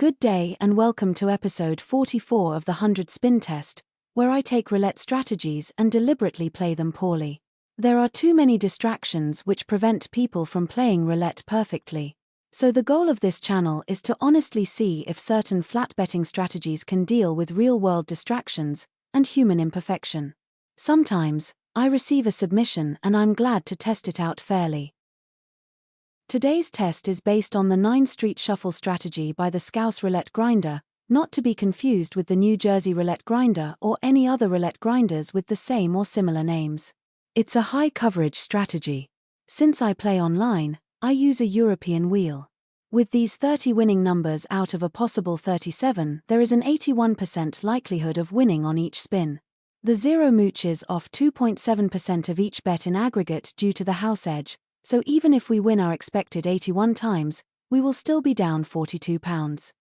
Good day and welcome to episode 44 of the 100 Spin Test, where I take roulette strategies and deliberately play them poorly. There are too many distractions which prevent people from playing roulette perfectly. So the goal of this channel is to honestly see if certain flat betting strategies can deal with real-world distractions and human imperfection. Sometimes, I receive a submission and I'm glad to test it out fairly. Today's test is based on the 9 Street Shuffle strategy by the ScouseHouseRoulette grinder, not to be confused with the New Jersey roulette grinder or any other roulette grinders with the same or similar names. It's a high-coverage strategy. Since I play online, I use a European wheel. With these 30 winning numbers out of a possible 37, there is an 81% likelihood of winning on each spin. The zero mooches off 2.7% of each bet in aggregate due to the house edge, so even if we win our expected 81 times, we will still be down £42.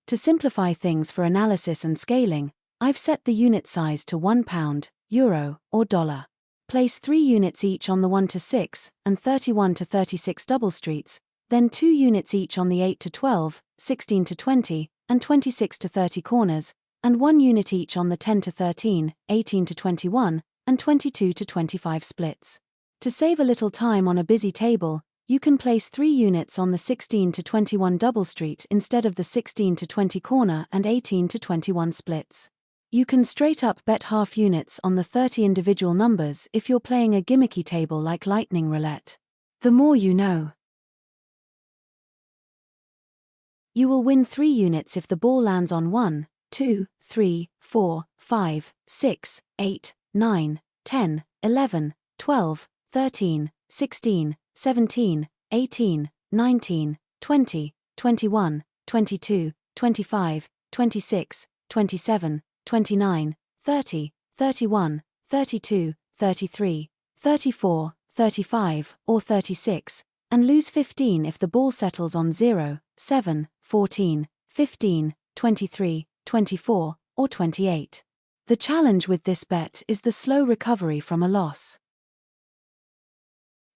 To simplify things for analysis and scaling, I've set the unit size to £1, euro, or dollar. Place 3 units each on the 1 to 6 and 31 to 36 double streets, then 2 units each on the 8 to 12, 16 to 20, and 26 to 30 corners, and 1 unit each on the 10 to 13, 18 to 21, and 22 to 25 splits. To save a little time on a busy table, you can place 3 units on the 16 to 21 double street instead of the 16 to 20 corner and 18 to 21 splits. You can straight up bet half units on the 30 individual numbers if you're playing a gimmicky table like lightning roulette. The more you know. You will win 3 units if the ball lands on 1, 2, 3, 4, 5, 6, 8, 9, 10, 11, 12, 13, 16, 17, 18, 19, 20, 21, 22, 25, 26, 27, 29, 30, 31, 32, 33, 34, 35, or 36, and lose 15 if the ball settles on 0, 7, 14, 15, 23, 24, or 28. The challenge with this bet is the slow recovery from a loss.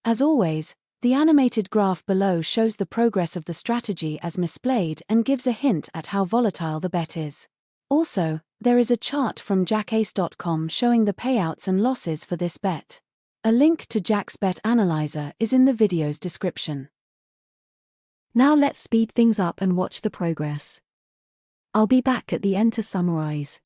As always, the animated graph below shows the progress of the strategy as misplayed and gives a hint at how volatile the bet is. Also, there is a chart from jackace.com showing the payouts and losses for this bet. A link to Jack's Bet Analyzer is in the video's description. Now let's speed things up and watch the progress. I'll be back at the end to summarize.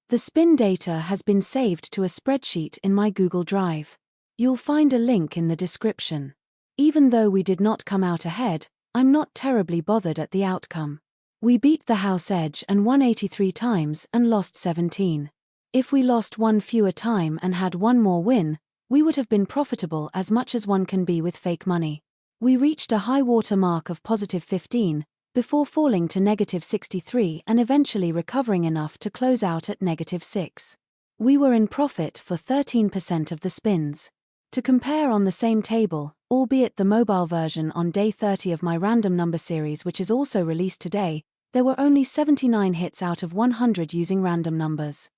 The spin data has been saved to a spreadsheet in my Google Drive. You'll find a link in the description. Even though we did not come out ahead, I'm not terribly bothered at the outcome. We beat the house edge and won 83 times and lost 17. If we lost 1 fewer time and had 1 more win, we would have been profitable as much as one can be with fake money. We reached a high water mark of positive 15, before falling to negative 63 and eventually recovering enough to close out at negative 6. We were in profit for 13% of the spins. To compare on the same table, albeit the mobile version on day 30 of my random number series, which is also released today, there were only 79 hits out of 100 using random numbers.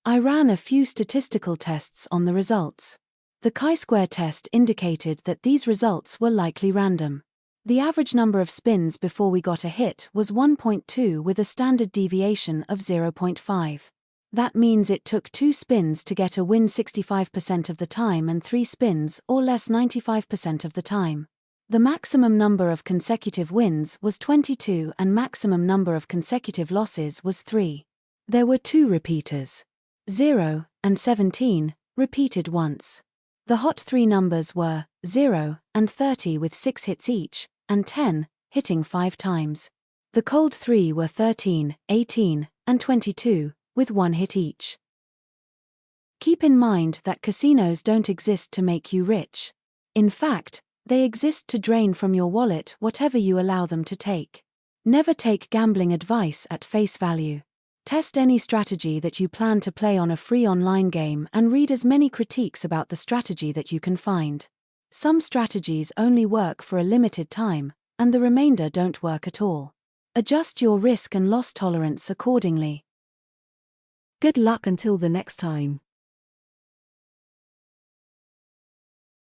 I ran a few statistical tests on the results. The chi-square test indicated that these results were likely random. The average number of spins before we got a hit was 1.2 with a standard deviation of 0.5. That means it took 2 spins to get a win 65% of the time and 3 spins or less 95% of the time. The maximum number of consecutive wins was 22 and maximum number of consecutive losses was 3. There were 2 repeaters. 0 and 17 repeated once. The hot 3 numbers were 0 and 30 with 6 hits each, and 10, hitting 5 times. The cold 3 were 13, 18, and 22, with 1 hit each. Keep in mind that casinos don't exist to make you rich. In fact, they exist to drain from your wallet whatever you allow them to take. Never take gambling advice at face value. Test any strategy that you plan to play on a free online game and read as many critiques about the strategy that you can find. Some strategies only work for a limited time, and the remainder don't work at all. Adjust your risk and loss tolerance accordingly. Good luck until the next time.